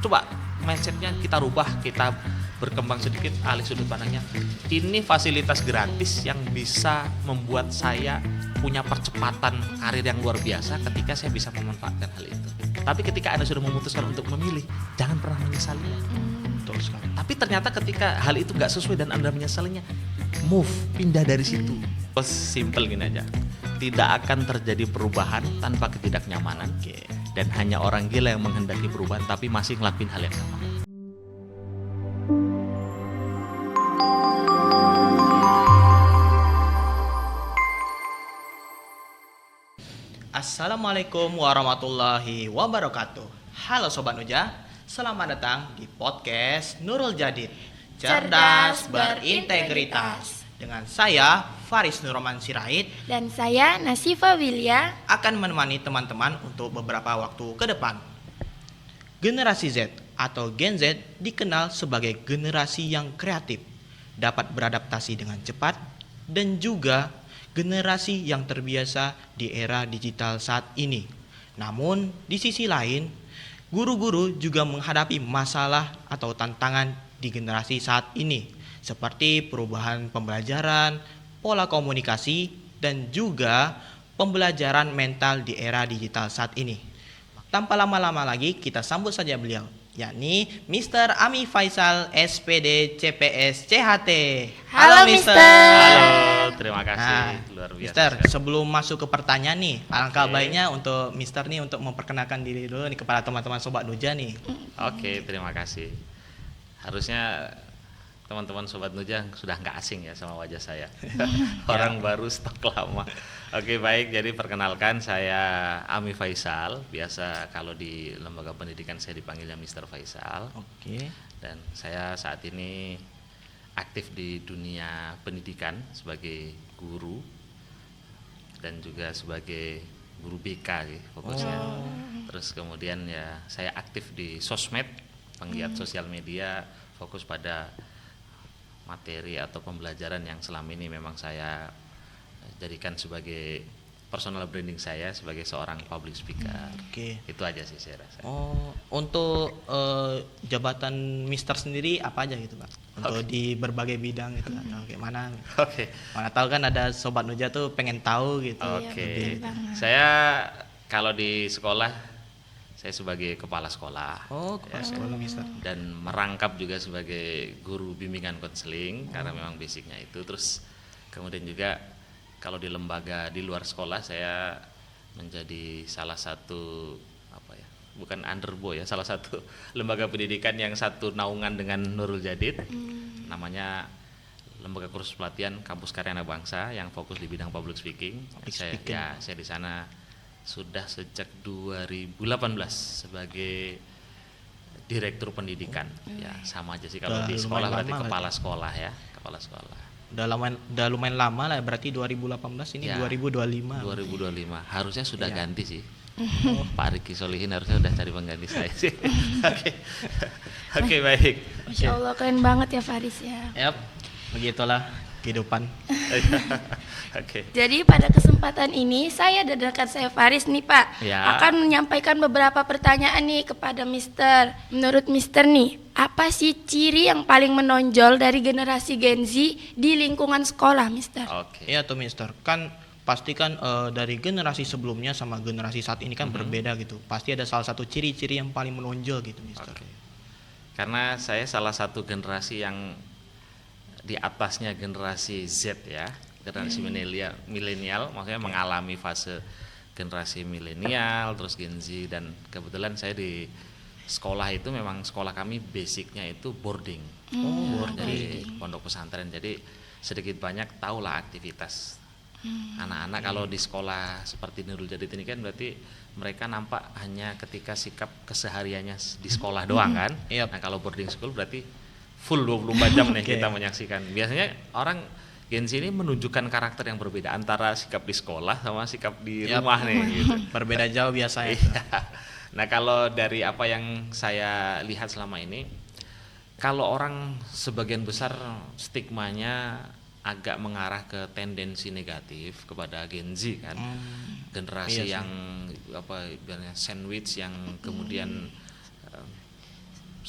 Coba mindsetnya kita rubah, kita berkembang sedikit alih sudut pandangnya. Ini fasilitas gratis yang bisa membuat saya punya percepatan karir yang luar biasa ketika saya bisa memanfaatkan hal itu. Tapi ketika Anda sudah memutuskan untuk memilih, jangan pernah menyesalinya. Betul sekali. Tapi ternyata ketika hal itu nggak sesuai dan Anda menyesalinya, move, pindah dari situ. Simple gini aja. Tidak akan terjadi perubahan tanpa ketidaknyamanan. Dan hanya orang gila yang menghendaki perubahan tapi masih ngelakuin hal yang sama. Assalamualaikum warahmatullahi wabarakatuh. Halo Sobat Nuja, selamat datang di podcast Nurul Jadid, cerdas berintegritas. Dengan saya Faris Nurroman Sirait Dan saya Nasifa Wilya akan menemani teman-teman untuk beberapa waktu ke depan. Generasi Z atau Gen Z dikenal sebagai generasi yang kreatif, dapat beradaptasi dengan cepat, dan juga generasi yang terbiasa di era digital saat ini. Namun, di sisi lain, guru-guru juga menghadapi masalah atau tantangan di generasi saat ini, seperti perubahan pembelajaran, pola komunikasi, dan juga pembelajaran mental di era digital saat ini. Tanpa lama-lama lagi, kita sambut saja beliau, yakni Mr. Ami Faisal, SPD, CPS, CHT. Halo, Mister. Halo, terima kasih. Luar biasa. Mister, sekali. sebelum masuk ke pertanyaan nih, alangkah Oke. baiknya untuk Mister nih untuk memperkenalkan diri dulu nih kepada teman-teman Sobat Nuja nih. Oke, terima kasih. Harusnya teman-teman Sobat Nuja sudah nggak asing ya sama wajah saya. Orang baru stok lama. Oke, baik. Jadi perkenalkan, saya Ami Faisal. Biasa kalau di lembaga pendidikan saya dipanggilnya Mr. Faisal. Oke. Dan saya saat ini aktif di dunia pendidikan sebagai guru dan juga sebagai guru BK sih fokusnya. Terus kemudian ya saya aktif di sosmed, penggiat sosial media, fokus pada materi atau pembelajaran yang selama ini memang saya jadikan sebagai personal branding saya sebagai seorang public speaker. Oke. Itu aja sih saya rasa. Oh, untuk jabatan Mister sendiri apa aja gitu, Pak? Untuk di berbagai bidang gitu atau kayak mana? Oke. Mana tahu kan ada Sobat Nuja tuh pengen tahu gitu. Oke. betul banget. Saya kalau di sekolah saya sebagai kepala sekolah. Oh, kepala sekolah Mister. Dan merangkap juga sebagai guru bimbingan konseling karena memang basicnya itu. Terus kemudian juga kalau di lembaga di luar sekolah saya menjadi salah satu apa ya, bukan underboy ya, salah satu lembaga pendidikan yang satu naungan dengan Nurul Jadid, namanya Lembaga Kursus Pelatihan Kampus Karya Anak Bangsa yang fokus di bidang public speaking. Saya di sana sudah sejak 2018 sebagai direktur pendidikan. Ya sama aja sih kalau Udah di sekolah lumayan berarti lama kepala sekolah ya, kepala sekolah. Udah lumayan lama lah, berarti 2018 ini Ya, 2025. 2025 harusnya sudah Iya. ganti sih. Pak Riki Solihin harusnya udah cari pengganti saya sih. Oke. Oke, baik. Masya Allah, keren banget ya Faris ya. Yap, begitulah kehidupan. Oke. Jadi pada kesempatan ini saya dan rekan saya Faris nih Pak Ya. akan menyampaikan beberapa pertanyaan nih kepada Mister. Menurut Mister nih, apa sih ciri yang paling menonjol dari generasi Gen Z di lingkungan sekolah, Mister? Oke. Iya tuh Mister, kan pasti kan dari generasi sebelumnya sama generasi saat ini kan berbeda gitu. Pasti ada salah satu ciri-ciri yang paling menonjol gitu Mister. Oke. Karena saya salah satu generasi yang di atasnya generasi Z ya, generasi milenial, maksudnya mengalami fase generasi milenial, terus Gen Z, dan kebetulan saya di sekolah itu memang sekolah kami basicnya itu boarding. Jadi pondok pesantren, jadi sedikit banyak tahulah aktivitas anak-anak. Kalau di sekolah seperti Nurul Jadid ini kan berarti mereka nampak hanya ketika sikap kesehariannya di sekolah doang kan. Yep. Nah kalau boarding school berarti full 24 jam nih Oke. kita menyaksikan. Biasanya orang Gen Z ini menunjukkan karakter yang berbeda antara sikap di sekolah sama sikap di Yap. rumah nih gitu. Berbeda jauh biasanya. Iya. Nah kalau dari apa yang saya lihat selama ini, kalau orang sebagian besar stigmanya agak mengarah ke tendensi negatif kepada Gen Z kan, generasi Iya sih. yang apa ibaratnya sandwich yang kemudian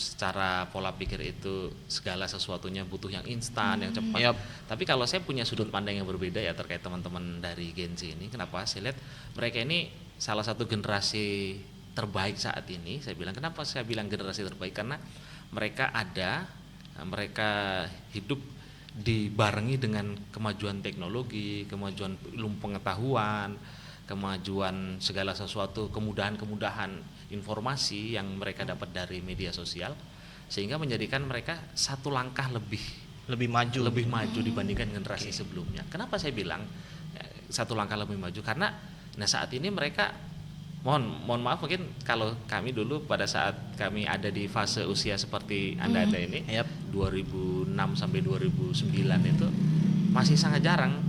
secara pola pikir itu segala sesuatunya butuh yang instan, yang cepat. Yap. Tapi kalau saya punya sudut pandang yang berbeda ya terkait teman-teman dari Gen Z ini, kenapa saya lihat mereka ini salah satu generasi terbaik saat ini. Saya bilang kenapa saya bilang generasi terbaik, karena mereka hidup dibarengi dengan kemajuan teknologi, kemajuan ilmu pengetahuan, kemajuan segala sesuatu, kemudahan-kemudahan informasi yang mereka dapat dari media sosial, sehingga menjadikan mereka satu langkah lebih maju dibandingkan generasi sebelumnya. Kenapa saya bilang satu langkah lebih maju? Karena saat ini mereka mohon maaf, mungkin kalau kami dulu pada saat kami ada di fase usia seperti Anda ini, 2006 sampai 2009 itu masih sangat jarang.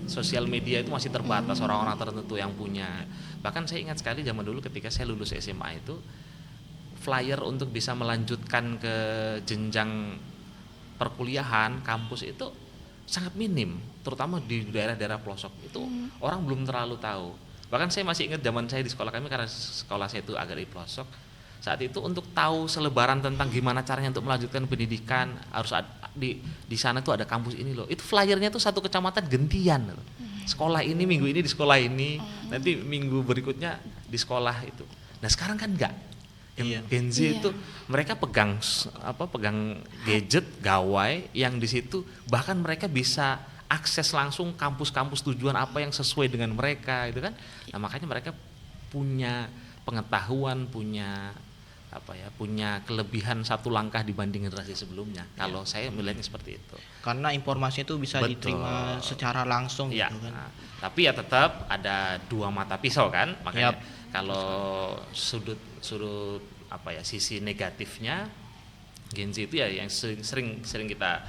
Sosial media itu masih terbatas, orang-orang tertentu yang punya. Bahkan saya ingat sekali zaman dulu ketika saya lulus SMA itu, flyer untuk bisa melanjutkan ke jenjang perkuliahan kampus itu sangat minim, terutama di daerah-daerah pelosok itu orang belum terlalu tahu. Bahkan saya masih ingat zaman saya di sekolah kami, karena sekolah saya itu agak di pelosok. Saat itu untuk tahu selebaran tentang gimana caranya untuk melanjutkan pendidikan, harus di sana tuh ada kampus ini loh. Itu flyernya tuh satu kecamatan gantian loh. Sekolah ini minggu ini di sekolah ini, nanti minggu berikutnya di sekolah itu. Nah sekarang kan enggak. Gen Z itu mereka pegang gadget, gawai yang di situ bahkan mereka bisa akses langsung kampus-kampus tujuan apa yang sesuai dengan mereka itu kan. Nah makanya mereka punya pengetahuan, punya kelebihan satu langkah dibanding generasi sebelumnya. Kalau saya melihatnya seperti itu. Karena informasi itu bisa diterima secara langsung ya, gitu kan. Tapi ya tetap ada dua mata pisau kan. Makanya kalau sudut sisi negatifnya Gen Z itu ya yang sering kita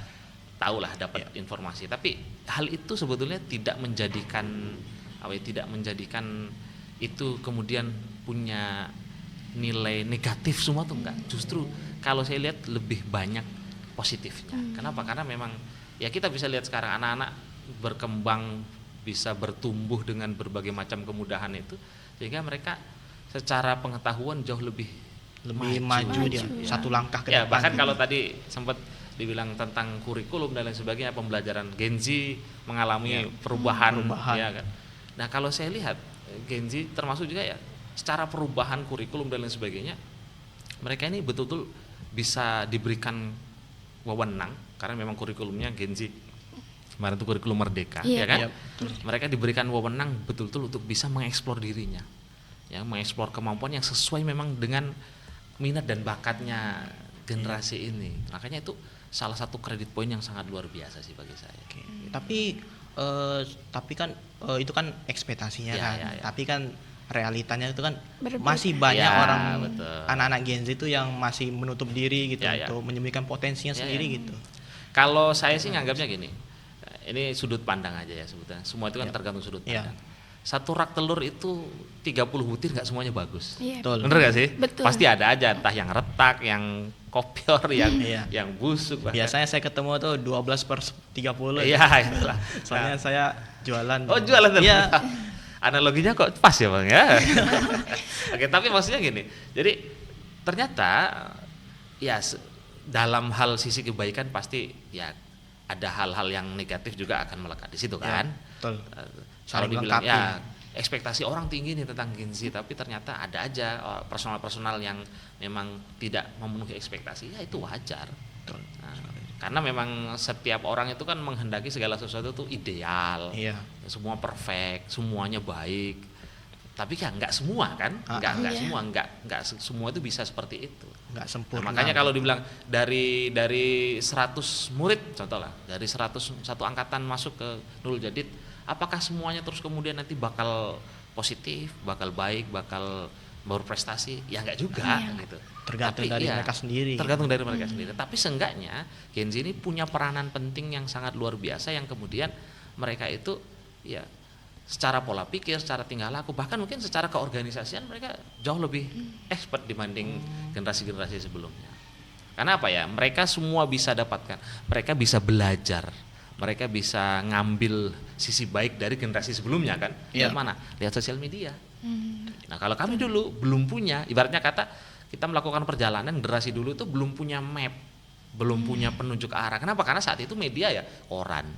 tahulah dapat informasi. Tapi hal itu sebetulnya tidak menjadikan itu kemudian punya nilai negatif semua tuh enggak. Justru kalau saya lihat lebih banyak positifnya. Kenapa? Karena memang ya kita bisa lihat sekarang anak-anak berkembang, bisa bertumbuh dengan berbagai macam kemudahan itu, sehingga mereka secara pengetahuan jauh lebih maju dia satu langkah ke depan. Bahkan kalau tadi sempat dibilang tentang kurikulum dan lain sebagainya, pembelajaran Gen Z mengalami perubahan. Ya kan. Nah kalau saya lihat Gen Z termasuk juga ya secara perubahan kurikulum dan lain sebagainya, mereka ini betul-betul bisa diberikan wewenang, karena memang kurikulumnya Gen Z kemarin itu kurikulum merdeka, ya kan? Mereka diberikan wewenang betul-betul untuk bisa mengeksplor dirinya, ya, mengeksplor kemampuan yang sesuai memang dengan minat dan bakatnya generasi ini. Makanya itu salah satu kredit poin yang sangat luar biasa sih bagi saya. Tapi kan itu kan ekspektasinya kan. Tapi kan realitanya itu kan berbeda. Masih banyak orang anak-anak Gen Z itu yang masih menutup diri gitu untuk menyembunyikan potensinya sendiri gitu. Kalau saya sih nganggapnya gini, ini sudut pandang aja ya sebetulnya. Semua itu kan tergantung sudut pandang. Satu rak telur itu 30 butir nggak semuanya bagus. Betul. Bener gak sih? Betul. Pasti ada aja entah yang retak, yang kopior, yang busuk. Bahkan. Biasanya saya ketemu tuh 12/30. Iya. Soalnya saya jualan. Oh jualan telur. Iya. Analoginya kok pas ya bang ya. Oke, tapi maksudnya gini. Jadi ternyata ya dalam hal sisi kebaikan pasti ya ada hal-hal yang negatif juga akan melekat di situ kan. Betul. Kalau dibilang ya ekspektasi orang tinggi nih tentang Gen Z, tapi ternyata ada aja personal-personal yang memang tidak memenuhi ekspektasi, ya itu wajar. Nah, karena memang setiap orang itu kan menghendaki segala sesuatu itu ideal, semua perfect, semuanya baik. Tapi ya nggak semua kan, nggak semua itu bisa seperti itu. Nggak sempurna. Nah, makanya kalau dibilang dari 100 murid, contoh lah, dari 100 satu angkatan masuk ke Nurul Jadid, apakah semuanya terus kemudian nanti bakal positif, bakal baik, bakal berprestasi? Ya enggak juga gitu. Tergantung dari mereka sendiri. Tergantung dari mereka sendiri. Tapi seenggaknya Gen Z ini punya peranan penting yang sangat luar biasa, yang kemudian mereka itu ya secara pola pikir, secara tingkah laku, bahkan mungkin secara keorganisasian mereka jauh lebih expert dibanding generasi-generasi sebelumnya. Karena apa ya? Mereka semua bisa dapatkan. Mereka bisa belajar. Mereka bisa ngambil sisi baik dari generasi sebelumnya kan. Lihat mana? Lihat sosial media. Nah kalau kami dulu belum punya, ibaratnya kata kita melakukan perjalanan generasi dulu itu belum punya map, belum punya penunjuk arah. Kenapa? Karena saat itu media ya koran.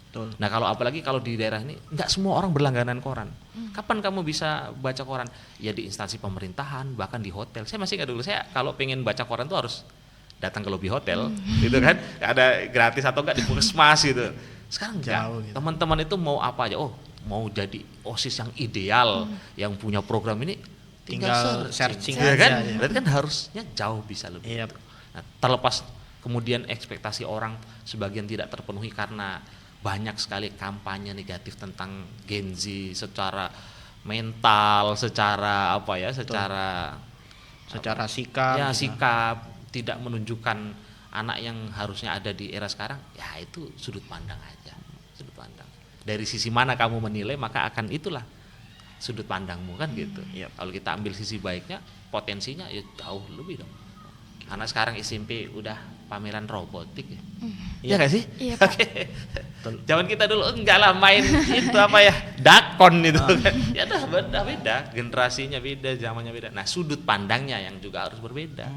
Betul. Nah kalau apalagi kalau di daerah ini nggak semua orang berlangganan koran. Kapan kamu bisa baca koran? Ya di instansi pemerintahan, bahkan di hotel. Saya masih ingat dulu, saya kalau pengen baca koran tuh harus datang ke lobi hotel, gitu kan? Ada gratis atau enggak di puskesmas gitu. Sekarang Jauh enggak. gitu. Teman-teman itu mau apa aja? Oh, mau jadi OSIS yang ideal, yang punya program ini, Tinggal searching ya aja, kan? ya. Berarti kan harusnya jauh bisa lebih. Iya. Nah, terlepas kemudian ekspektasi orang sebagian tidak terpenuhi karena banyak sekali kampanye negatif tentang Gen Z secara mental, secara apa ya, secara Sikap. ya gitu. sikap, tidak menunjukkan anak yang harusnya ada di era sekarang, ya itu sudut pandang aja, sudut pandang. Dari sisi mana kamu menilai, maka akan itulah sudut pandangmu kan gitu. Yap. Kalau kita ambil sisi baiknya, potensinya ya jauh lebih dong. Karena sekarang SMP udah pameran robotik ya. Iya nggak sih? Iya, Pak. Oke. Zaman kita dulu enggak lah main itu apa ya, dakon itu kan. Ya udah beda, generasinya beda, zamannya beda. Nah sudut pandangnya yang juga harus berbeda.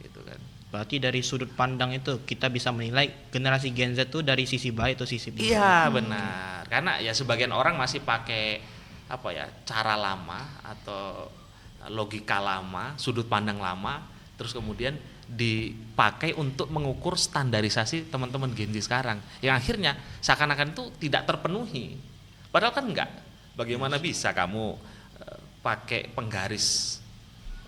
Gitu kan. Berarti dari sudut pandang itu kita bisa menilai generasi Gen Z itu dari sisi baik atau sisi buruk. Iya benar. Karena ya sebagian orang masih pakai apa ya, cara lama atau logika lama, sudut pandang lama, terus kemudian dipakai untuk mengukur standarisasi teman-teman Gen Z sekarang, yang akhirnya seakan-akan itu tidak terpenuhi. Padahal kan enggak. Bagaimana bisa kamu pakai penggaris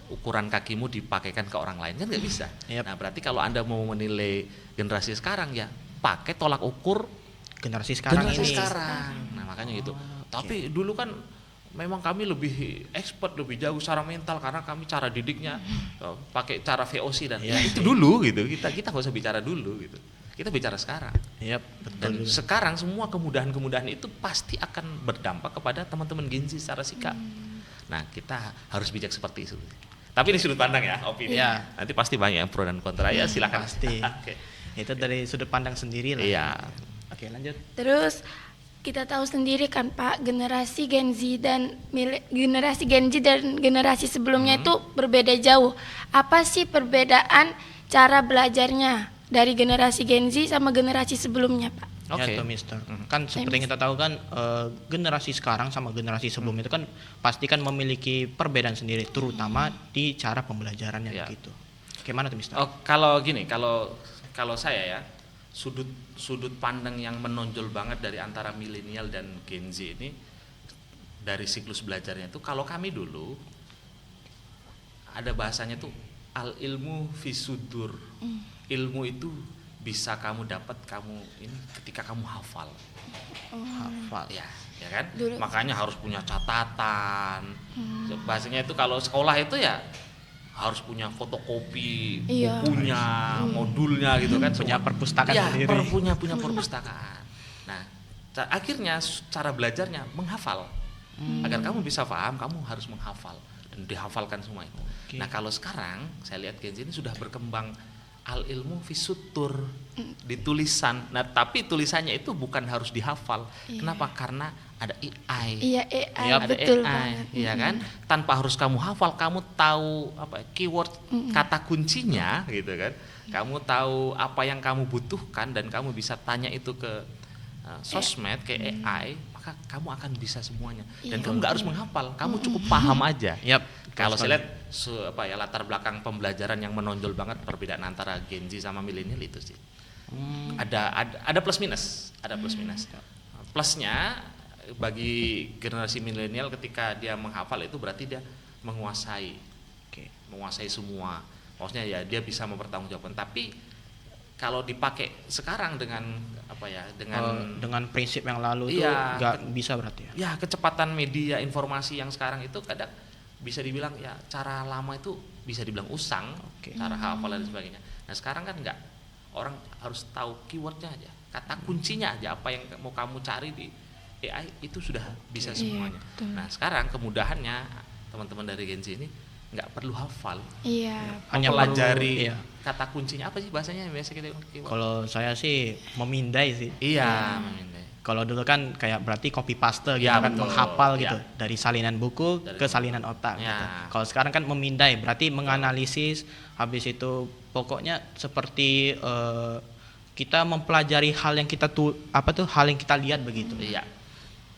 ukuran kakimu dipakaikan ke orang lain, kan nggak bisa. Yap. Nah berarti kalau Anda mau menilai generasi sekarang ya pakai tolak ukur Generasi sekarang generasi ini. sekarang. Nah makanya gitu. Tapi dulu kan memang kami lebih expert, lebih jago secara mental karena kami cara didiknya pakai cara VOC dan Iya ya itu dulu gitu. Kita nggak usah bicara dulu gitu. Kita bicara sekarang. Yap, Dan betul. sekarang semua kemudahan-kemudahan itu pasti akan berdampak kepada teman-teman Gen Z secara sikap. Nah kita harus bijak seperti itu. Tapi ini sudut pandang ya, opini. Iya. Nanti pasti banyak yang pro dan kontra ya, silakan. Pasti. Oke. Itu dari sudut pandang sendiri lah. Iya. Oke, lanjut. Terus kita tahu sendiri kan Pak, generasi Gen Z dan generasi sebelumnya itu berbeda jauh. Apa sih perbedaan cara belajarnya dari generasi Gen Z sama generasi sebelumnya, Pak? Oke. Ya tuh Mister. Kan seperti yang kita tahu kan generasi sekarang sama generasi sebelumnya itu kan pasti kan memiliki perbedaan sendiri, terutama di cara pembelajarannya Ya. begitu. Gimana tuh Mister? Oh, kalau gini, kalau saya ya, sudut pandang yang menonjol banget dari antara milenial dan Gen Z ini dari siklus belajarnya itu, kalau kami dulu ada bahasanya tuh al ilmu fisudur. Ilmu itu bisa kamu dapat ini ketika kamu hafal. Hafal. Ya kan? Dulu. Makanya harus punya catatan. Bahasanya itu kalau sekolah itu ya harus punya fotokopi Iya. bukunya, modulnya gitu kan, Punya semua. perpustakaan Iya, sendiri. punya perpustakaan. Nah, akhirnya cara belajarnya menghafal. Agar kamu bisa paham, kamu harus menghafal dan dihafalkan semua itu. Oke. Nah, kalau sekarang saya lihat Gen Z ini sudah berkembang al ilmu fisutur di tulisan. Nah, tapi tulisannya itu bukan harus dihafal. Iya. Kenapa? Karena ada AI. Iya, AI, Iya, Ada betul AI, banget. iya kan? Tanpa harus kamu hafal, kamu tahu apa keyword, kata kuncinya gitu kan. Kamu tahu apa yang kamu butuhkan dan kamu bisa tanya itu ke sosmed, ke AI, maka kamu akan bisa semuanya. Dan Iya, kamu nggak harus menghafal, kamu cukup paham aja. Yap. Kalau saya lihat latar belakang pembelajaran yang menonjol banget perbedaan antara Gen Z sama milenial itu sih. Ada plus minus, Plusnya bagi generasi milenial ketika dia menghafal itu berarti dia menguasai semua. Maksudnya ya dia bisa mempertanggungjawabkan. Tapi kalau dipakai sekarang dengan dengan prinsip yang lalu itu Iya. nggak bisa berarti ya. ya kecepatan media informasi yang sekarang itu kadang bisa dibilang ya cara lama itu bisa dibilang usang, Oke. cara hafal dan sebagainya. Nah sekarang kan enggak, orang harus tahu keywordnya aja, kata kuncinya aja, apa yang mau kamu cari di AI itu sudah bisa Iya, semuanya. betul. Nah sekarang kemudahannya teman-teman dari Gen Z ini nggak perlu hafal, Iya. Hanya mempelajari perlu, iya. kata kuncinya apa sih bahasanya yang biasa kita keyword? Kalau saya sih memindai sih. Iya, memindai. Kalau dulu kan kayak berarti copy paste gitu Ya, kan, betul. menghafal Ya. gitu dari salinan buku Dari ke salinan otak. Ya. Gitu. Kalau sekarang kan memindai, berarti menganalisis, habis itu pokoknya seperti kita mempelajari hal yang kita hal yang kita lihat begitu. Iya.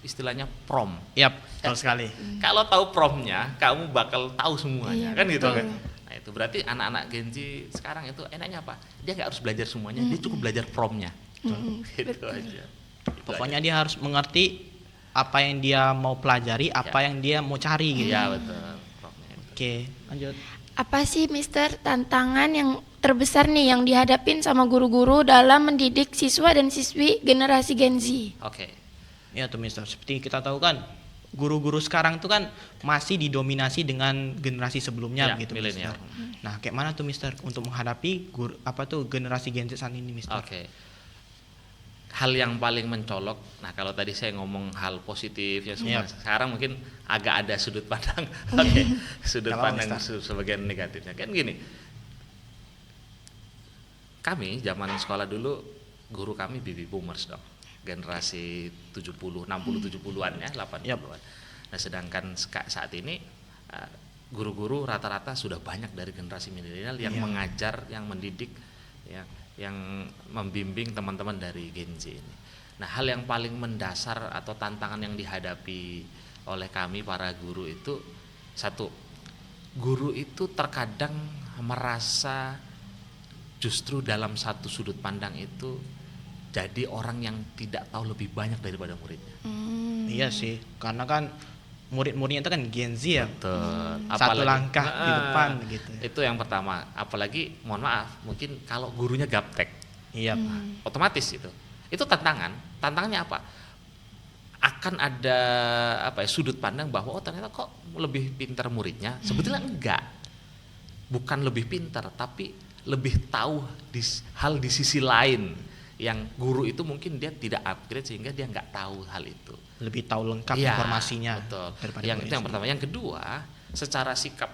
Istilahnya prom. Yap, betul sekali. Kalau tahu promnya, kamu bakal tahu semuanya, Iya, kan gitu betul. kan. Nah itu berarti anak-anak Gen Z sekarang itu enaknya apa? Dia nggak harus belajar semuanya, dia cukup belajar promnya. Gitu aja. Itu Pokoknya dia harus mengerti apa yang dia mau pelajari, apa yang dia mau cari aja. gitu. Iya betul. Promnya itu. Oke, lanjut. Apa sih Mister tantangan yang terbesar nih yang dihadapin sama guru-guru dalam mendidik siswa dan siswi generasi Gen Z? Oke. Ya tuh Mister, seperti kita tahu kan guru-guru sekarang tuh kan masih didominasi dengan generasi sebelumnya Ya, gitu milenial. Mister. Nah, kayak mana tuh Mister untuk menghadapi generasi Gen Z saat ini Mister? Oke. Hal yang paling mencolok, nah kalau tadi saya ngomong hal positif ya semua, Yap. sekarang mungkin agak ada sudut pandang, oke, sudut Nggak apa-apa, pandang Mister. sebagian negatifnya. Kan gini, kami zaman sekolah dulu, guru kami baby boomers dong, generasi 70, 60, 70-an ya, 80-an. Yap. Nah sedangkan saat ini guru-guru rata-rata sudah banyak dari generasi milenial yang Iya. mengajar, yang mendidik, ya, yang membimbing teman-teman dari Gen Z ini. Nah hal yang paling mendasar atau tantangan yang dihadapi oleh kami para guru itu satu, guru itu terkadang merasa justru dalam satu sudut pandang itu jadi orang yang tidak tahu lebih banyak daripada muridnya. Iya sih, karena kan murid-muridnya itu kan Gen Z ya. Betul. Satu langkah di depan gitu. Itu yang pertama. Apalagi mohon maaf, mungkin kalau gurunya gaptek, Iya. otomatis itu. Itu tantangan. Tantangannya apa? Akan ada sudut pandang bahwa oh ternyata kok lebih pintar muridnya. Sebetulnya enggak. Bukan lebih pintar, tapi lebih tahu hal di sisi lain yang guru itu mungkin dia tidak upgrade sehingga dia nggak tahu hal itu. Lebih tahu lengkap Iya, informasinya. betul. daripada Yang itu muridnya yang pertama. Yang kedua, secara sikap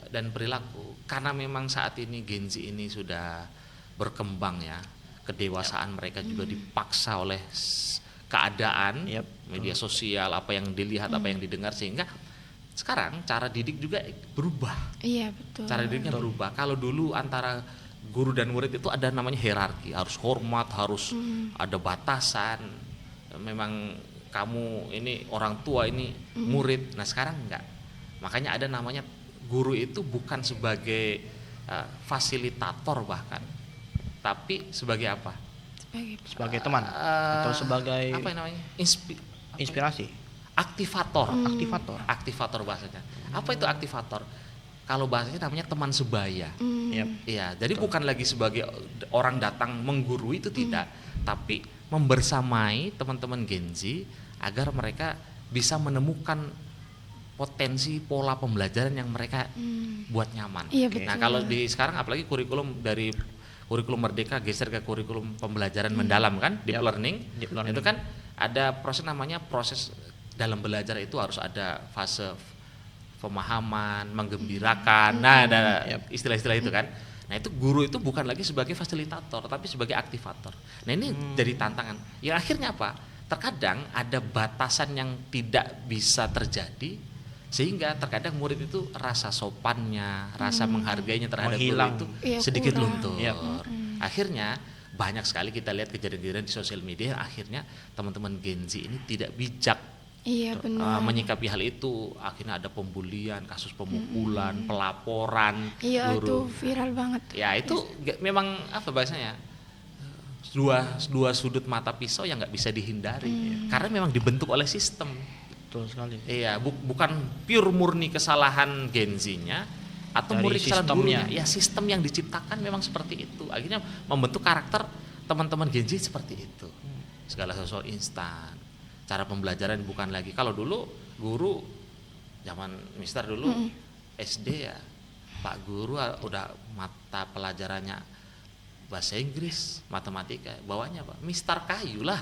dan perilaku, karena memang saat ini Gen Z ini sudah berkembang ya, kedewasaan mereka juga dipaksa oleh keadaan, Yap, media sosial, apa yang dilihat, apa yang didengar, sehingga sekarang cara didik juga berubah. Iya betul. Cara didiknya berubah. Kalau dulu antara guru dan murid itu ada namanya hierarki, harus hormat, harus ada batasan. Memang kamu ini orang tua, ini murid. Nah sekarang enggak. Makanya ada namanya guru itu bukan sebagai fasilitator bahkan, tapi sebagai apa? sebagai teman atau sebagai apa yang namanya? inspirasi. Aktivator. Aktivator. Bahasanya. Apa itu aktivator? Kalau bahasanya namanya teman sebaya. Yap. Iya, jadi bukan lagi sebagai orang datang menggurui, itu tidak, tapi membersamai teman-teman Gen Z agar mereka bisa menemukan potensi pola pembelajaran yang mereka buat nyaman. Iya, betul. Nah, kalau di sekarang apalagi kurikulum dari kurikulum Merdeka geser ke kurikulum pembelajaran mendalam kan, deep Yap. learning. Deep learning. Itu kan ada proses dalam belajar itu harus ada fase pemahaman, menggembirakan. Nah, ada Yap. istilah-istilah itu kan. Nah, itu guru itu bukan lagi sebagai fasilitator, tapi sebagai aktivator. Nah, ini jadi tantangan. Yang akhirnya apa? Terkadang ada batasan yang tidak bisa terjadi, sehingga terkadang murid itu rasa sopannya, rasa menghargainya terhadap Menghilang. guru itu Iya, sedikit kurang. luntur. Yap. Akhirnya banyak sekali kita lihat kejadian-kejadian di sosial media, akhirnya teman-teman Gen Z ini tidak bijak Iya benar. menyikapi hal itu. Akhirnya ada pembulian, kasus pemukulan, pelaporan Iya guru. tuh viral banget. Ya itu memang apa bahasanya, dua sudut mata pisau yang nggak bisa dihindari, karena memang dibentuk oleh sistem. Betul sekali. Iya, bukan pure murni kesalahan Gen Z-nya atau Dari murni kesalahan sistemnya. gurunya. Ya sistem yang diciptakan memang seperti itu. Akhirnya membentuk karakter teman-teman Gen Z seperti itu. Segala sesuatu instan. Cara pembelajaran bukan lagi. Kalau dulu guru zaman Mister dulu SD ya, Pak Guru udah mata pelajarannya bahasa Inggris, matematika, bawahnya apa? Mister Kayu lah.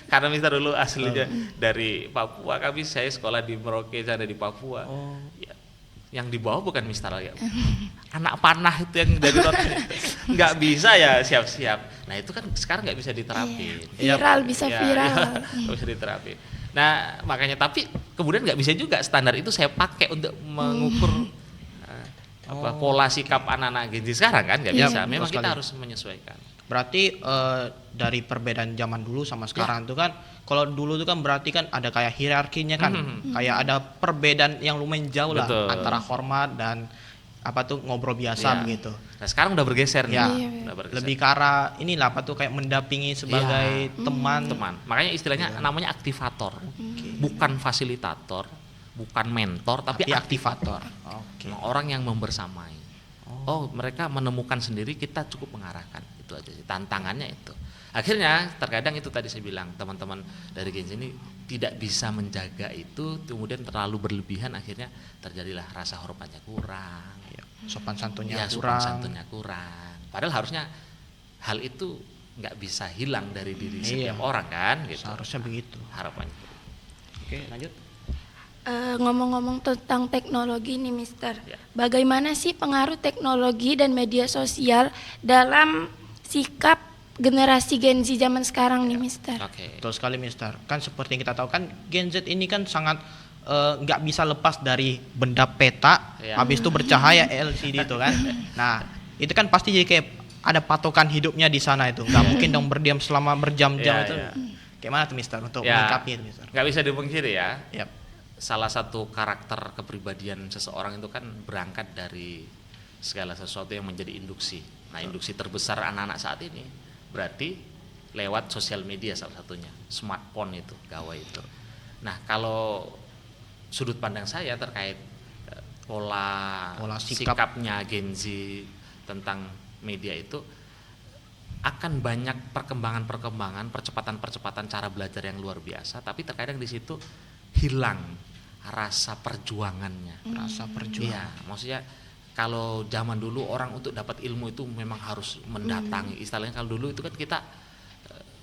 Karena Mister dulu aslinya dari Papua, saya sekolah di Merauke, sana di Papua. Oh. Ya, yang di bawah bukan Mister ya. Anak panah itu yang dari roti. Nggak bisa ya siap-siap. Nah itu kan sekarang nggak bisa diterapin. Iya, viral, bisa viral. Nggak bisa diterapin. Nah makanya tapi kemudian nggak bisa juga standar itu saya pakai untuk mengukur pola sikap anak-anak Gen Z sekarang kan nggak Iya, bisa. betul Memang kita sekali. harus menyesuaikan. Berarti dari perbedaan zaman dulu sama sekarang itu kan, kalau dulu itu kan berarti kan ada kayak hierarkinya kan, kayak ada perbedaan yang lumayan jauh lah Betul. antara hormat dan apa tuh ngobrol biasa Iya. begitu. Nah sekarang udah bergeser nih. Ya, Udah bergeser. lebih ke arah inilah apa tuh kayak mendampingi sebagai teman. Teman. Makanya istilahnya namanya aktivator, bukan fasilitator, bukan mentor, tapi aktivator. Oke. Orang yang membersamai. Oh, mereka menemukan sendiri, kita cukup mengarahkan. Itu aja sih tantangannya itu. Akhirnya terkadang itu tadi saya bilang teman-teman dari Gen Z ini tidak bisa menjaga itu, kemudian terlalu berlebihan, akhirnya terjadilah rasa hormatnya kurang. Ya, sopan santunnya Ya, sopan kurang. santunnya kurang. Padahal harusnya hal itu nggak bisa hilang dari diri Iya. setiap orang kan, gitu. Seharusnya begitu. Harapannya. Oke, lanjut. Ngomong-ngomong tentang teknologi nih, Mister. Ya. Bagaimana sih pengaruh teknologi dan media sosial dalam sikap generasi Gen Z zaman sekarang nih, Mister? Oke. Betul sekali, Mister. Kan seperti yang kita tahu kan Gen Z ini kan sangat nggak bisa lepas dari benda peta, Ya. habis itu bercahaya LCD itu kan. Nah, itu kan pasti jadi kayak ada patokan hidupnya di sana itu. Nggak mungkin dong berdiam selama berjam-jam Ya, itu. ya. Gimana tuh, Mister, untuk Ya, menyikapi itu, Mister? nggak bisa dipungkiri ya. Yap. Salah satu karakter kepribadian seseorang itu kan berangkat dari segala sesuatu yang menjadi induksi. Nah, induksi terbesar anak-anak saat ini berarti lewat sosial media salah satunya, smartphone itu, gawai itu. Nah, kalau sudut pandang saya terkait pola sikap. sikapnya Gen Z tentang media itu akan banyak perkembangan-perkembangan, percepatan-percepatan cara belajar yang luar biasa, tapi terkadang di situ hilang rasa perjuangannya. Rasa Iya, perjuangan. maksudnya kalau zaman dulu orang untuk dapat ilmu itu memang harus mendatangi. Istilahnya kalau dulu itu kan kita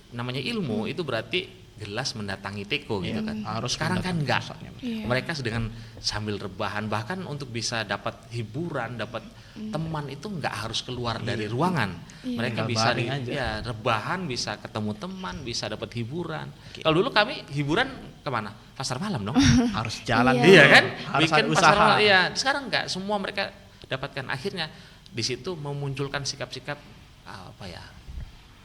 namanya ilmu itu berarti gelas mendatangi teko gitu kan. Harus Sekarang kan enggak. pusatnya. Iya. Mereka sedang sambil rebahan, bahkan untuk bisa dapat hiburan, dapat teman itu enggak harus keluar dari ruangan. Mereka Tinggal bisa baring aja. ya rebahan, bisa ketemu teman, bisa dapat hiburan. Kalau dulu kami hiburan kemana? Pasar malam dong. Harus jalan Iya. dulu. Iya kan? Harus Bikin ada pasar usaha. malam. Iya, sekarang enggak, semua mereka dapatkan. Akhirnya di situ memunculkan sikap-sikap apa ya?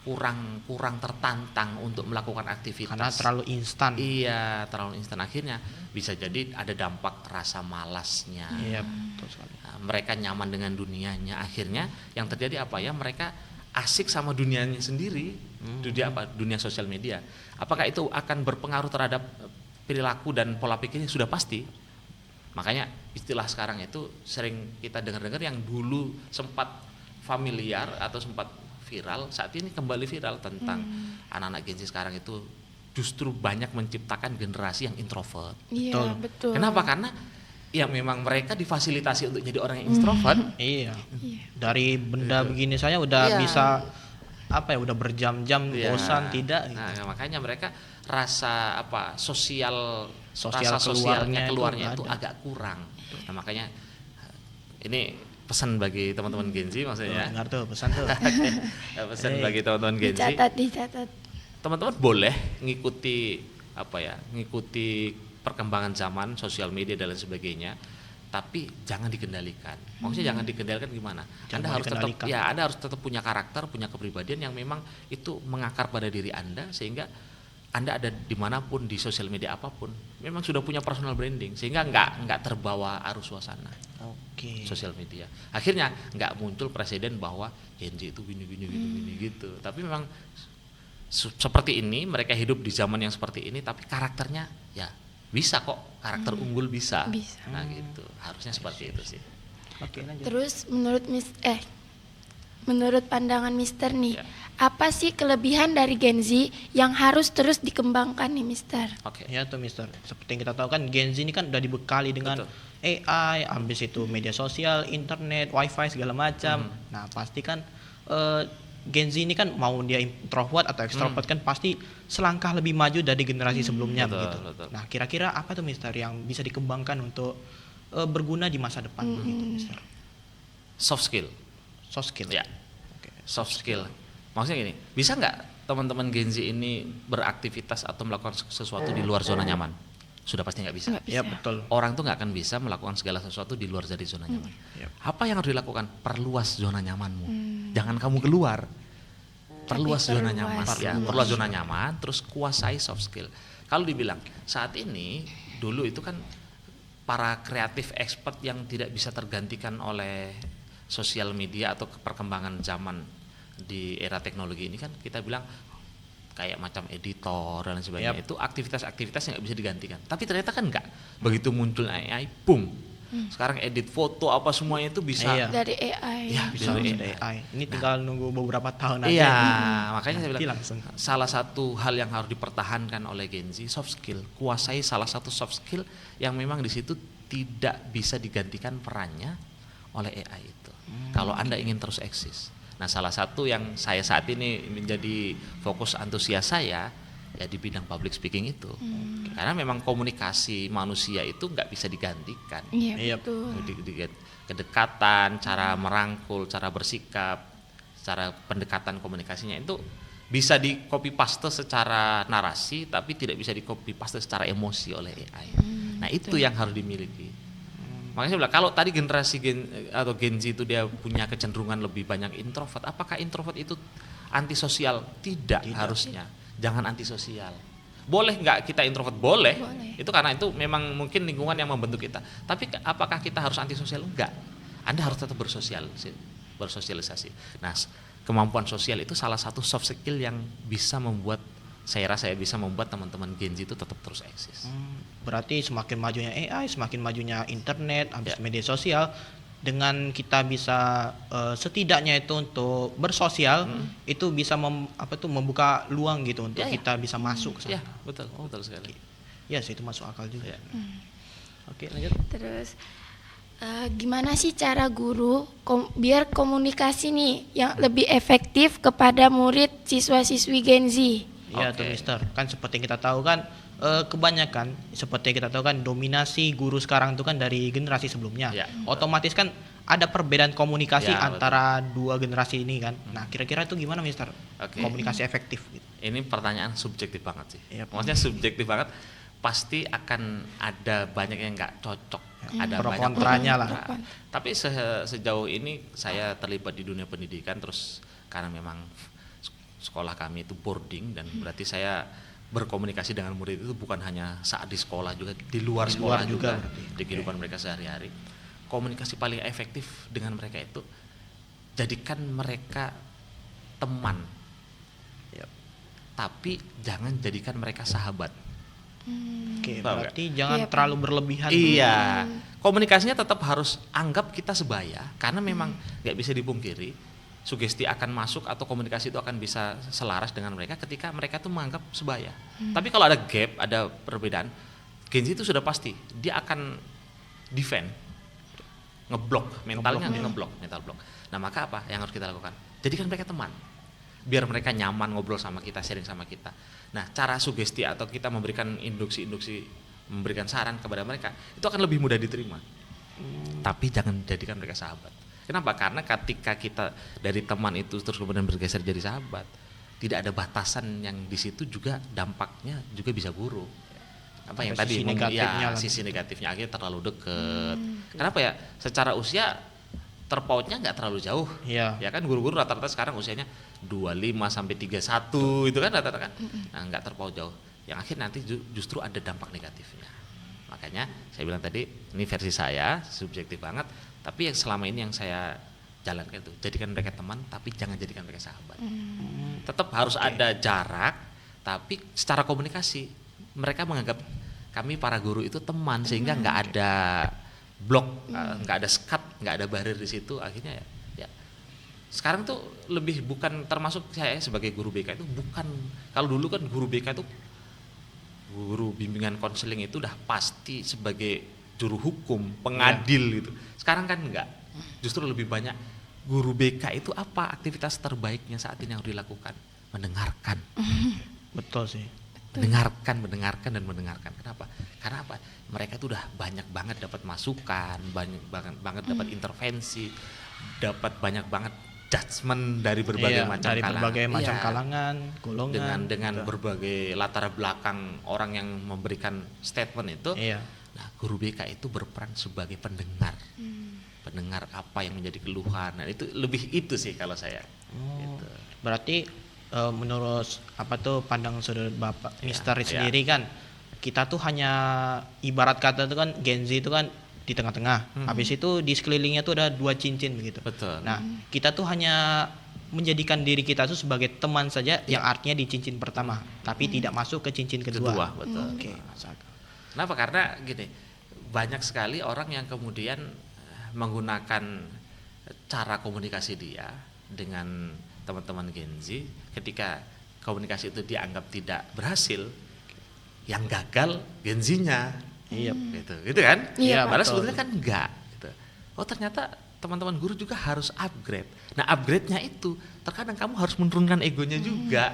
kurang tertantang untuk melakukan aktivitas. Karena terlalu instan. Iya, terlalu instan. Akhirnya bisa jadi ada dampak rasa malasnya. Iya, betul sekali. Nah, mereka nyaman dengan dunianya. Akhirnya yang terjadi apa ya? Mereka asik sama dunianya sendiri. Dunia apa? Dunia sosial media. Apakah itu akan berpengaruh terhadap perilaku dan pola pikirnya? Sudah pasti. Makanya istilah sekarang itu sering kita dengar-dengar yang dulu sempat familiar atau sempat viral, saat ini kembali viral tentang anak-anak Gen Z sekarang itu justru banyak menciptakan generasi yang introvert. Iya, betul. Kenapa? Karena ya memang mereka difasilitasi untuk jadi orang yang introvert. Iya. Dari benda begini saja udah Iya. bisa apa ya, udah berjam-jam Iya. bosan tidak gitu. Nah, makanya mereka rasa apa sosial Sosial rasa sosialnya keluarnya keluarnya itu itu nggak ada. agak kurang. Nah, makanya ini pesan bagi teman-teman Gen Z maksudnya. Dengar tuh pesan tuh. Pesan bagi teman-teman Gen Z. Dicatat. Teman-teman boleh ngikuti apa ya, ngikuti perkembangan zaman, sosial media dan lain sebagainya, tapi jangan dikendalikan. Maksudnya jangan dikendalikan gimana? Jangan Anda harus tetap dikendalikan. ya, Anda harus tetap punya karakter, punya kepribadian yang memang itu mengakar pada diri Anda sehingga Anda ada dimanapun di sosial media apapun, memang sudah punya personal branding sehingga nggak terbawa arus suasana Oke. sosial media. Akhirnya nggak muncul presiden bahwa Gen Z itu gini gitu. Tapi memang seperti ini, mereka hidup di zaman yang seperti ini, tapi karakternya ya bisa kok, karakter unggul bisa. Bisa. Nah gitu, harusnya seperti itu sih. Oke, lanjut. Terus menurut pandangan Mister nih, Ya. apa sih kelebihan dari Gen Z yang harus terus dikembangkan nih, Mister? Oke. Ya tuh, Mister. Seperti yang kita tahu kan Gen Z ini kan udah dibekali dengan Betul. AI, habis itu media sosial, internet, wifi segala macam. Nah, pasti kan Gen Z ini kan mau dia introvert atau extrovert kan pasti selangkah lebih maju dari generasi sebelumnya Betul, begitu. betul. Nah, kira-kira apa tuh, Mister, yang bisa dikembangkan untuk berguna di masa depan begitu, Mister? Soft skill. Soft skill. Ya. Oke. Soft skill. Maksudnya gini, bisa nggak teman-teman Gen Z ini beraktivitas atau melakukan sesuatu di luar zona nyaman? Sudah pasti nggak bisa. Nggak bisa. Ya betul. Orang tuh nggak akan bisa melakukan segala sesuatu di luar dari zona nyaman. Yap. Apa yang harus dilakukan? Perluas zona nyamanmu. Jangan kamu keluar. Perluas zona perluas. nyaman. Ya, perluas zona nyaman. Terus kuasai soft skill. Kalau dibilang saat ini, dulu itu kan para kreatif expert yang tidak bisa tergantikan oleh sosial media atau perkembangan zaman di era teknologi ini kan kita bilang kayak macam editor dan sebagainya. Yap. Itu aktivitas-aktivitas yang nggak bisa digantikan. Tapi ternyata kan enggak. Begitu muncul AI, boom. Sekarang edit foto apa semuanya itu bisa. Iya. Dari AI. Ya, Bisa dari dari AI. Ini tinggal nunggu beberapa tahun aja. Iya, makanya saya Nanti bilang langsung. salah satu hal yang harus dipertahankan oleh Gen Z soft skill. Kuasai salah satu soft skill yang memang di situ tidak bisa digantikan perannya oleh AI itu. Kalau Anda ingin terus eksis. Nah, salah satu yang saya saat ini menjadi fokus antusias saya ya di bidang public speaking itu. Karena memang komunikasi manusia itu nggak bisa digantikan. Iya, Iya. betul. Kedekatan, cara merangkul, cara bersikap, cara pendekatan komunikasinya itu bisa di copy paste secara narasi tapi tidak bisa di copy paste secara emosi oleh AI. Nah, itu yang harus dimiliki. Makanya saya bilang kalau tadi generasi Gen Z itu dia punya kecenderungan lebih banyak introvert, apakah introvert itu antisosial? Tidak harusnya. Jangan antisosial. Boleh nggak kita introvert? Boleh. Itu karena itu memang mungkin lingkungan yang membentuk kita. Tapi apakah kita harus antisosial? Enggak. Anda harus tetap bersosialisasi. Nah, kemampuan sosial itu salah satu soft skill yang bisa membuat saya bisa membuat teman-teman Gen Z itu tetap terus eksis. Berarti semakin majunya AI, semakin majunya internet, habis media sosial, dengan kita bisa setidaknya itu untuk bersosial, itu bisa membuka luang gitu untuk Ya, ya. kita bisa masuk ke Ya, sana. betul sekali. Ya sih, itu masuk akal juga. Ya. Oke, lanjut. Terus gimana sih cara guru biar komunikasi nih yang lebih efektif kepada murid siswa-siswi Gen Z? Iya Oke. tuh Mister, kan seperti yang kita tahu kan kebanyakan seperti yang kita tahu kan dominasi guru sekarang itu kan dari generasi sebelumnya. Ya, Otomatis kan ada perbedaan komunikasi Ya, antara dua generasi ini kan. Nah, kira-kira itu gimana Mister? Oke. Komunikasi efektif gitu. Ini pertanyaan subjektif banget sih. Yap. Maksudnya subjektif banget. Pasti akan ada banyak yang nggak cocok. Ada Pro banyak kontranya lah. kontra. Tapi sejauh ini saya terlibat di dunia pendidikan terus karena memang sekolah kami itu boarding dan berarti saya berkomunikasi dengan murid itu bukan hanya saat di sekolah juga di luar Di sekolah luar juga juga berarti. di kehidupan mereka sehari-hari. Komunikasi paling efektif dengan mereka itu jadikan mereka teman. Yap. Tapi jangan jadikan mereka sahabat. Oke, Paham berarti jangan Iya, terlalu berlebihan. Iya, komunikasinya tetap harus anggap kita sebaya karena memang nggak bisa dipungkiri sugesti akan masuk atau komunikasi itu akan bisa selaras dengan mereka ketika mereka tuh menganggap sebaya. Tapi kalau ada gap, ada perbedaan, Gen Z itu sudah pasti dia akan defend, ngeblok, mentalnya ngeblok, mental block. Nah, maka apa yang harus kita lakukan? Jadikan mereka teman. Biar mereka nyaman ngobrol sama kita, sharing sama kita. Nah, cara sugesti atau kita memberikan induksi-induksi, memberikan saran kepada mereka, itu akan lebih mudah diterima. Tapi jangan jadikan mereka sahabat. Kenapa? Karena ketika kita dari teman itu terus kemudian bergeser jadi sahabat, tidak ada batasan yang di situ juga dampaknya juga bisa buruk. Apa yang Ada tadi sisi negatifnya lah. sisi negatifnya akhirnya terlalu dekat. Kenapa ya? Secara usia terpautnya nggak terlalu jauh. Iya. Ya kan guru-guru rata-rata sekarang usianya 25 sampai 31 itu kan rata-rata kan. Nah, nggak terpaut jauh. Yang akhir nanti justru ada dampak negatifnya. Makanya saya bilang tadi ini versi saya subjektif banget, tapi yang selama ini yang saya jalankan itu jadikan mereka teman tapi jangan jadikan mereka sahabat. Tetap harus ada jarak tapi secara komunikasi mereka menganggap kami para guru itu teman sehingga nggak ada blok, nggak ada sekat, nggak ada barrier di situ. Akhirnya ya sekarang tuh lebih bukan termasuk saya sebagai guru BK itu bukan, kalau dulu kan guru BK itu guru bimbingan konseling itu udah pasti sebagai juru hukum, pengadil gitu. Sekarang kan enggak. Justru lebih banyak guru BK itu apa aktivitas terbaiknya saat ini yang harus dilakukan? Mendengarkan. Betul sih. Mendengarkan. Kenapa? Karena apa? Mereka itu udah banyak banget dapat masukan, banyak banget dapat intervensi, dapat banyak banget judgement dari berbagai macam dari kalangan. berbagai macam Iya. kalangan, golongan. Dengan gitu. berbagai latar belakang orang yang memberikan statement itu. Iya. Nah, guru BK itu berperan sebagai pendengar. Pendengar apa yang menjadi keluhan. Nah, itu lebih itu sih kalau saya. Gitu. Berarti menurut apa tuh pandang sudut Bapak Mister iya. sendiri kan, kita tuh hanya ibarat kata tuh kan Gen Z itu kan di tengah-tengah. Habis itu di sekelilingnya tuh ada 2 cincin begitu. Betul. Nah, kita tuh hanya menjadikan diri kita tuh sebagai teman saja yang artinya di cincin pertama, tapi tidak masuk ke cincin kedua. betul. Oke, masuk akal. Kenapa? Karena gini, banyak sekali orang yang kemudian menggunakan cara komunikasi dia dengan teman-teman Gen Z, ketika komunikasi itu dianggap tidak berhasil, yang gagal Gen Z-nya. Iya. Gitu kan? Iya, Padahal betul. sebetulnya kan enggak. Gitu. Oh, ternyata teman-teman guru juga harus upgrade. Nah, upgrade-nya itu terkadang kamu harus menurunkan egonya juga,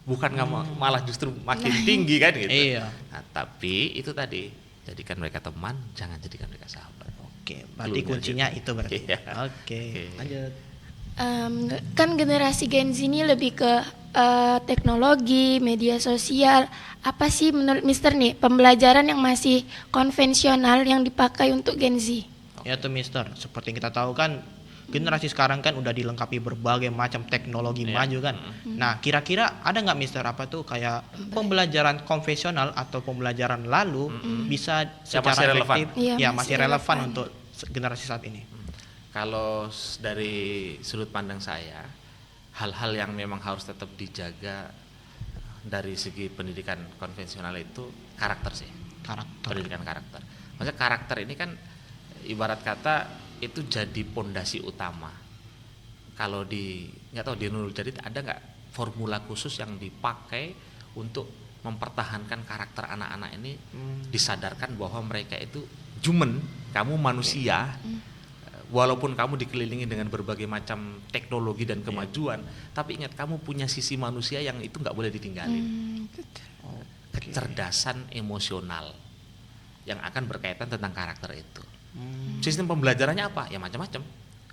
bukan kamu malah justru makin tinggi kan gitu. Iya. Nah, tapi itu tadi, jadikan mereka teman, jangan jadikan mereka sahabat. Oke, berarti Cluenya kuncinya gitu. itu berarti. Iya. Oke, Oke. lanjut. Kan generasi Gen Z ini lebih ke teknologi, media sosial. Apa sih menurut Mister nih pembelajaran yang masih konvensional yang dipakai untuk Gen Z? Ya tuh Mister, seperti yang kita tahu kan generasi sekarang kan udah dilengkapi berbagai macam teknologi Iya. maju kan. Nah, kira-kira ada nggak Mister apa tuh kayak pembelajaran konvensional atau pembelajaran lalu bisa secara masih relevan. efektif, Iya, ya masih masih relevan relevan. untuk generasi saat ini. Kalau dari sudut pandang saya, hal-hal yang memang harus tetap dijaga dari segi pendidikan konvensional itu karakter sih. Karakter. Pendidikan karakter. Maksudnya karakter ini kan ibarat kata itu jadi pondasi utama. Kalau nggak tahu di Nurul Jadid ada nggak formula khusus yang dipakai untuk mempertahankan karakter anak-anak ini, disadarkan bahwa mereka itu human, kamu manusia. Walaupun kamu dikelilingi dengan berbagai macam teknologi dan kemajuan, tapi ingat kamu punya sisi manusia yang itu nggak boleh ditinggalin. Kecerdasan emosional yang akan berkaitan tentang karakter itu. Sistem pembelajarannya apa? Ya macam-macam.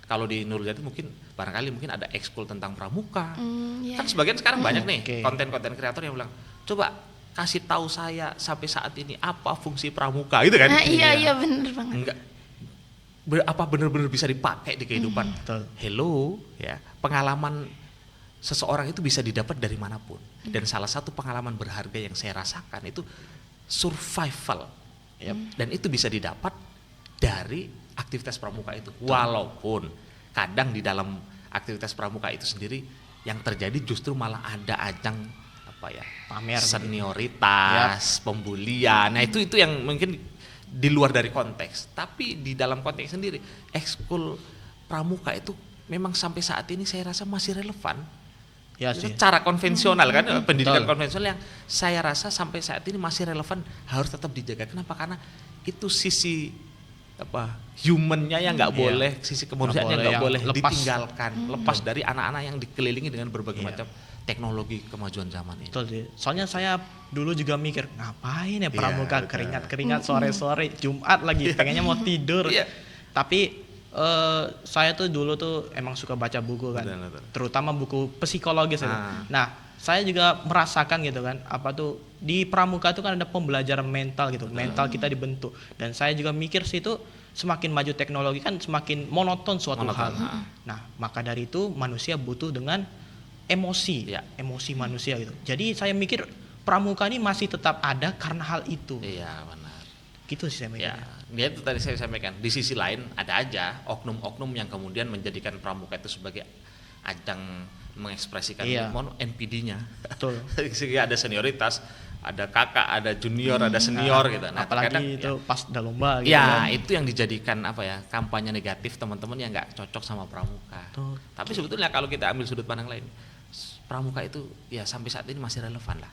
Kalau di Nurul Jadid mungkin barangkali ada ekskul tentang pramuka. Iya. Kan sebagian sekarang banyak nih Oke. konten-konten kreator yang bilang, coba kasih tahu saya sampai saat ini apa fungsi pramuka, gitu kan? Nah, iya bener banget. Enggak, apa benar-benar bisa dipakai di kehidupan? Betul. Hello, ya, pengalaman seseorang itu bisa didapat dari manapun. Dan salah satu pengalaman berharga yang saya rasakan itu survival. Dan itu bisa didapat dari aktivitas pramuka itu. Walaupun kadang di dalam aktivitas pramuka itu sendiri yang terjadi justru malah ada ajang Pamer. senioritas, pembulian. Nah, itu yang mungkin di luar dari konteks, tapi di dalam konteks sendiri ekskul pramuka itu memang sampai saat ini saya rasa masih relevan. Ya Itu sih. cara konvensional kan, pendidikan Betul. konvensional yang saya rasa sampai saat ini masih relevan, harus tetap dijaga. Kenapa? Karena itu sisi humannya yang nggak Iya. boleh, sisi kemanusiaannya Nggak nggak boleh boleh yang lepas. ditinggalkan, lepas dari anak-anak yang dikelilingi dengan berbagai Iya. macam teknologi kemajuan zaman ini. Betul sih. Soalnya saya dulu juga mikir, ngapain ya pramuka, betul. keringat-keringat sore-sore, Jumat lagi, pengennya mau tidur. Iya. Tapi saya tuh dulu tuh emang suka baca buku kan, Betul. terutama buku psikologis. itu. Ah. Nah, saya juga merasakan gitu kan, apa tuh di pramuka itu kan ada pembelajaran mental gitu, mental kita dibentuk. Dan saya juga mikir sih itu semakin maju teknologi kan semakin monoton suatu hal. Nah, maka dari itu manusia butuh dengan emosi, Ya. emosi manusia gitu. Jadi saya mikir pramuka ini masih tetap ada karena hal itu. Iya, benar. Gitu sih saya mikirnya. Ya, itu tadi saya sampaikan. Di sisi lain ada aja oknum-oknum yang kemudian menjadikan pramuka itu sebagai ajang mengekspresikan Iya. NPD-nya. Betul. Sehingga ada senioritas, ada kakak, ada junior, ada senior gitu. Nah, Apalagi terkadang itu pas udah lomba gitu. ya kan. itu yang dijadikan kampanye negatif teman-teman yang nggak cocok sama pramuka. Betul. Tapi sebetulnya kalau kita ambil sudut pandang lain, pramuka itu ya sampai saat ini masih relevan lah.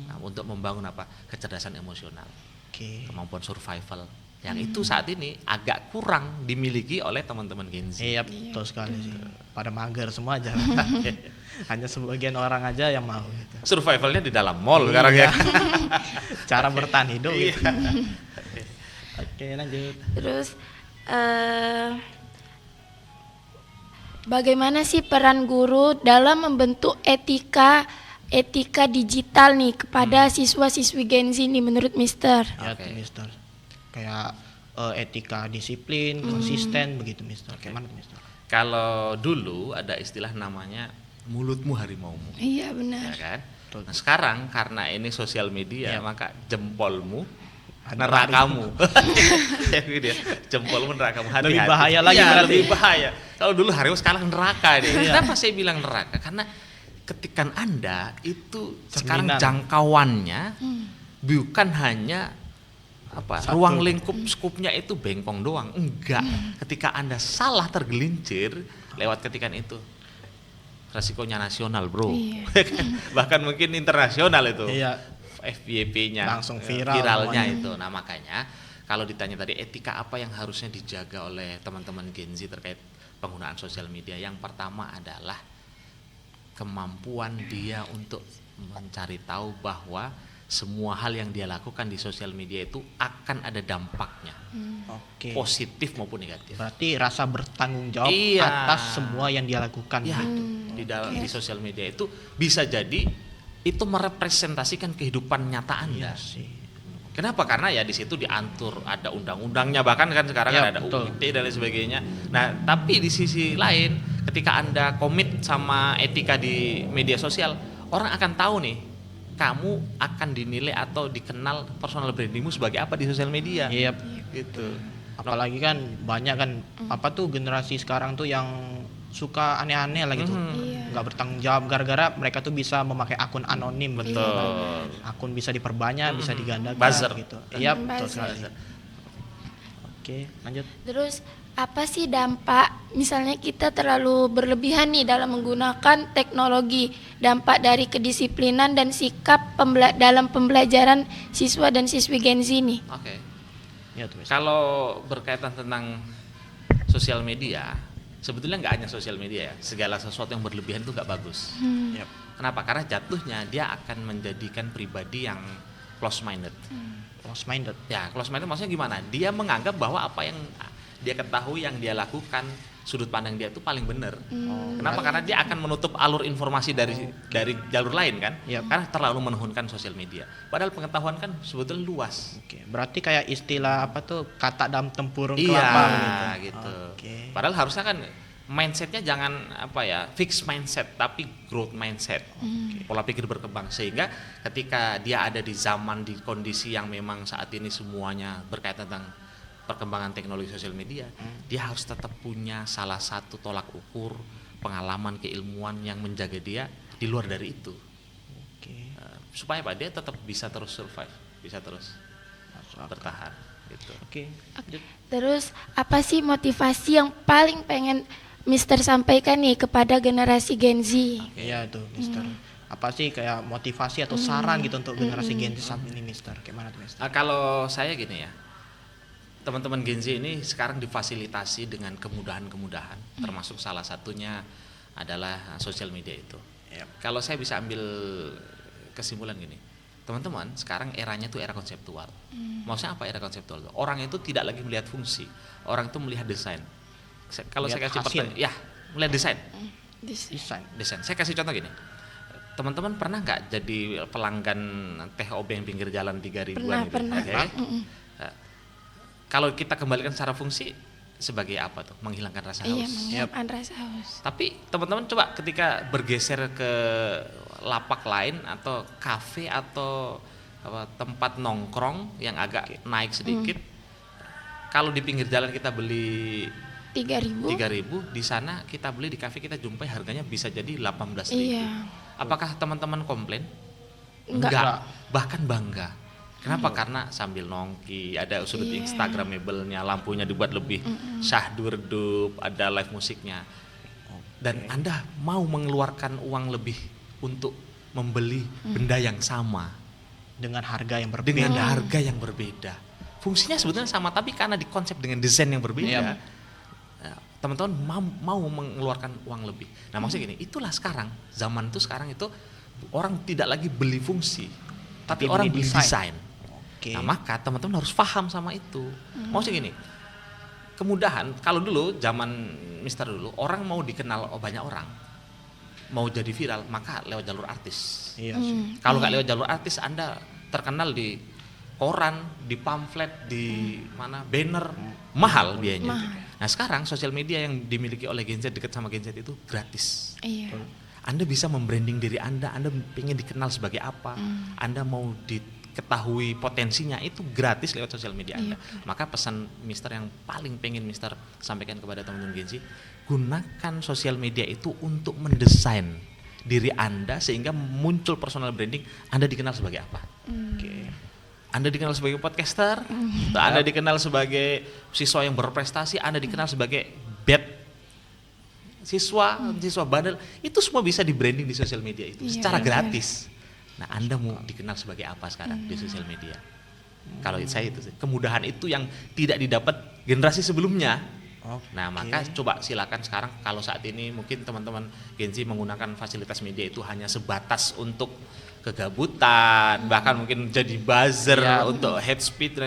Nah, untuk membangun kecerdasan emosional, Oke. kemampuan survival yang itu saat ini agak kurang dimiliki oleh teman-teman Gen Z. Iya, betul sekali sih. Pada mager semua aja. Hanya sebagian orang aja yang mau gitu. Survivalnya di dalam mall sekarang ya. Cara bertahan hidup Iya. gitu. Oke, lanjut. Terus bagaimana sih peran guru dalam membentuk etika digital nih kepada siswa-siswi Gen Z nih menurut Mister? Ya tuh Mister. Kayak etika disiplin, konsisten begitu Mister. Kayak mana tuh Mister? Kalau dulu ada istilah namanya mulutmu harimaumu, Iya ya benar. kan? Betul. Nah sekarang karena ini sosial media, Ya. maka jempolmu Ada nerakamu. Ya gitu ya. Jempolmu nerakamu. Hati-hati. Lebih bahaya lagi Iya, berarti. lebih bahaya. Kalau dulu harimau sekarang neraka dia. Iya. Kenapa saya bilang neraka? Karena ketikan Anda itu sekarang Cerminan. jangkauannya bukan hanya Satu. ruang lingkup skupnya itu bengkong doang. Enggak. Ketika Anda salah tergelincir lewat ketikan itu, resikonya nasional, bro. Iya. Bahkan mungkin internasional itu. Iya. FYP-nya Langsung viral viralnya semuanya. itu. Nah, makanya kalau ditanya tadi etika apa yang harusnya dijaga oleh teman-teman Gen Z terkait penggunaan sosial media, yang pertama adalah kemampuan dia untuk mencari tahu bahwa semua hal yang dia lakukan di sosial media itu akan ada dampaknya, Oke. positif maupun negatif. Berarti rasa bertanggung jawab Iya. atas semua yang dia lakukan Ya, gitu. di dalam di sosial media itu bisa jadi itu merepresentasikan kehidupan nyata Anda. Iya sih. Kenapa? Karena ya di situ diatur, ada undang-undangnya, bahkan kan sekarang Ya, kan ada betul. UIT dan lain sebagainya. Nah, tapi di sisi lain, ketika Anda komit sama etika di media sosial, orang akan tahu nih, kamu akan dinilai atau dikenal personal brandingmu sebagai apa di sosial media. Iya. Gitu. Apalagi kan banyak kan apa tuh generasi sekarang tuh yang suka aneh-aneh lah gitu. Iya. Nggak bertanggung jawab gara-gara mereka tuh bisa memakai akun anonim gitu. Betul. Akun bisa diperbanyak, bisa digandakan Buzzer. gitu. Iya, betul Buzzer. sekali. Oke, lanjut. Terus apa sih dampak misalnya kita terlalu berlebihan nih dalam menggunakan teknologi, dampak dari kedisiplinan dan sikap dalam pembelajaran siswa dan siswi Gen Z nih? Oke. Ya tuh. Mister. Kalau berkaitan tentang sosial media, sebetulnya nggak hanya sosial media ya, segala sesuatu yang berlebihan itu nggak bagus. Yap. Kenapa? Karena jatuhnya dia akan menjadikan pribadi yang close minded. Close minded. Ya, close minded maksudnya gimana? Dia menganggap bahwa apa yang dia ketahui, yang dia lakukan, sudut pandang dia itu paling benar. Kenapa? Karena dia akan menutup alur informasi dari jalur lain kan? Yap. Karena terlalu menuhunkan sosial media. Padahal pengetahuan kan sebetulnya luas. Oke, berarti kayak istilah apa tuh kata dalam tempurung Iya, kelapa gitu. Oke. Padahal harusnya kan mindsetnya jangan apa ya, fixed mindset, tapi growth mindset. Pola pikir berkembang, sehingga ketika dia ada di zaman, di kondisi yang memang saat ini semuanya berkaitan tentang perkembangan teknologi sosial media, dia harus tetap punya salah satu tolak ukur pengalaman, keilmuan yang menjaga dia di luar dari itu. Oke. Supaya apa? Dia tetap bisa terus survive, bisa terus Masuk akal. bertahan gitu. Oke. Lanjut. Terus apa sih motivasi yang paling pengen Mister sampaikan nih kepada generasi Gen Z? Iya tuh, Mister. Apa sih kayak motivasi atau saran gitu untuk generasi Gen Z saat ini, Mister? Kayak mana tuh, Mister? Kalau saya gini ya, teman-teman Gen Z ini sekarang difasilitasi dengan kemudahan-kemudahan, termasuk salah satunya adalah sosial media itu. Yap. Kalau saya bisa ambil kesimpulan gini, teman-teman sekarang eranya tuh era konseptual. Maksudnya apa era konseptual? Orang itu tidak lagi melihat fungsi, orang itu melihat desain. Kalau saya Lihat kasih hasil. pertanyaan, ya melihat desain. Desain. Desain. Saya kasih contoh gini. Teman-teman pernah nggak jadi pelanggan teh obeng pinggir jalan 3.000-an gitu? Pernah. Oke. Nah, kalau kita kembalikan secara fungsi sebagai apa tuh? Menghilangkan rasa Iya, haus. menghilangkan rasa haus. Tapi teman-teman coba ketika bergeser ke lapak lain atau kafe atau tempat nongkrong yang agak naik sedikit. Kalau di pinggir jalan kita beli 3.000? 3.000, di sana kita beli di kafe kita jumpai harganya bisa jadi 18.000. Iya. Apakah teman-teman komplain? Enggak. Bahkan bangga. Kenapa? Karena sambil nongki, ada sudut Iya. instagramable-nya, lampunya dibuat lebih syahdur-dup, ada live musiknya. Dan Anda mau mengeluarkan uang lebih untuk membeli benda yang sama Dengan harga yang berbeda. dengan harga yang berbeda. Fungsinya sebetulnya sama, tapi karena dikonsep dengan desain yang berbeda. Iya. Nah, teman-teman mau mengeluarkan uang lebih. Nah, maksudnya gini, itulah sekarang zaman itu sekarang itu orang tidak lagi beli fungsi, tapi orang beli desain. Oke. Nah, maka teman-teman harus paham sama itu. Maksudnya gini, kemudahan. Kalau dulu zaman Mister dulu orang mau dikenal banyak orang, mau jadi viral maka lewat jalur artis. Iya sih. Kalau nggak lewat jalur artis, Anda terkenal di koran, di pamflet, di mana banner, mahal biayanya. Mahal. Nah sekarang sosial media yang dimiliki oleh Gen Z, dekat sama Gen Z itu gratis. Iya. Anda bisa membranding diri Anda pengen dikenal sebagai apa, Anda mau diketahui potensinya, itu gratis lewat sosial media Anda. Maka pesan Mister yang paling pengen Mister sampaikan kepada teman-teman Gen Z, gunakan sosial media itu untuk mendesain diri Anda sehingga muncul personal branding, Anda dikenal sebagai apa. Oke. Anda dikenal sebagai podcaster, Anda dikenal sebagai siswa yang berprestasi, Anda dikenal sebagai bad siswa bandel, itu semua bisa di branding di sosial media itu secara gratis. Nah, Anda mau dikenal sebagai apa sekarang di sosial media? Kalau saya itu sih, kemudahan itu yang tidak didapat generasi sebelumnya. Nah, maka coba silakan sekarang, kalau saat ini mungkin teman-teman Gen Z menggunakan fasilitas media itu hanya sebatas untuk kegabutan, bahkan mungkin jadi buzzer untuk head speed.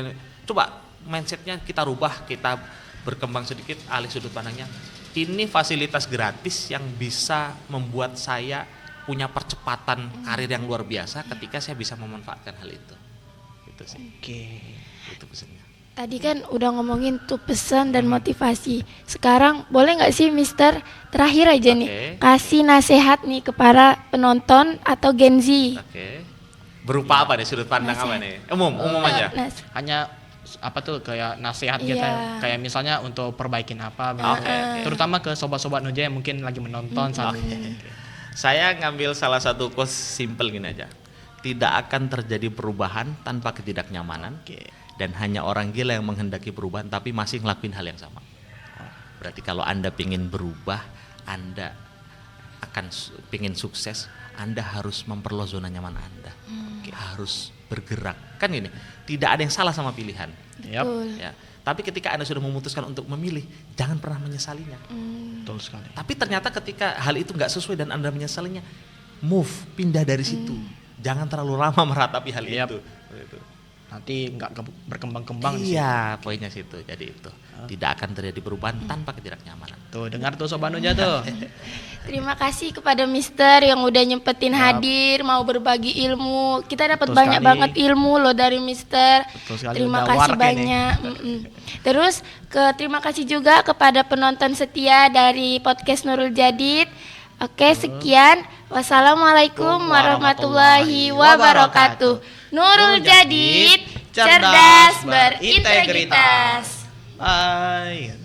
Coba mindsetnya kita rubah, kita berkembang sedikit, alih sudut pandangnya. Ini fasilitas gratis yang bisa membuat saya punya percepatan karir yang luar biasa ketika saya bisa memanfaatkan hal itu. Itu sih. Itu pesannya. Tadi kan udah ngomongin tuh pesan dan motivasi. Sekarang boleh nggak sih Mister terakhir aja nih kasih nasihat nih ke para penonton atau Gen Z? Berupa apa nih, sudut pandang apa nih? Umum aja. Hanya apa tuh kayak nasihat kita, kayak misalnya untuk perbaikin apa, terutama ke sobat-sobat Nuja yang mungkin lagi menonton saat ini. Saya ngambil salah satu quotes simple gini aja. Tidak akan terjadi perubahan tanpa ketidaknyamanan. Dan hanya orang gila yang menghendaki perubahan tapi masih ngelakuin hal yang sama. Berarti kalau Anda pengen berubah, Anda akan pengen sukses, Anda harus memperluas zona nyaman Anda. Harus bergerak. Kan gini, tidak ada yang salah sama pilihan. Ya. Tapi ketika Anda sudah memutuskan untuk memilih, jangan pernah menyesalinya. Betul sekali. Tapi ternyata ketika hal itu nggak sesuai dan Anda menyesalinya, pindah dari situ. Jangan terlalu lama meratapi hal itu. Nanti nggak berkembang-kembang. Iya, poinnya situ. Jadi itu tidak akan terjadi perubahan tanpa ketidaknyamanan. Tuh, dengar tuh Sobat Nuja tuh. Terima kasih kepada Mister yang udah nyempetin hadir, mau berbagi ilmu. Kita dapat banyak banget ilmu loh dari Mister. Terima kasih banyak. Terus terima kasih juga kepada penonton setia dari podcast Nurul Jadid. Oke, sekian. Wassalamualaikum warahmatullahi wabarakatuh. Nurul Jadid, cerdas berintegritas. Bye.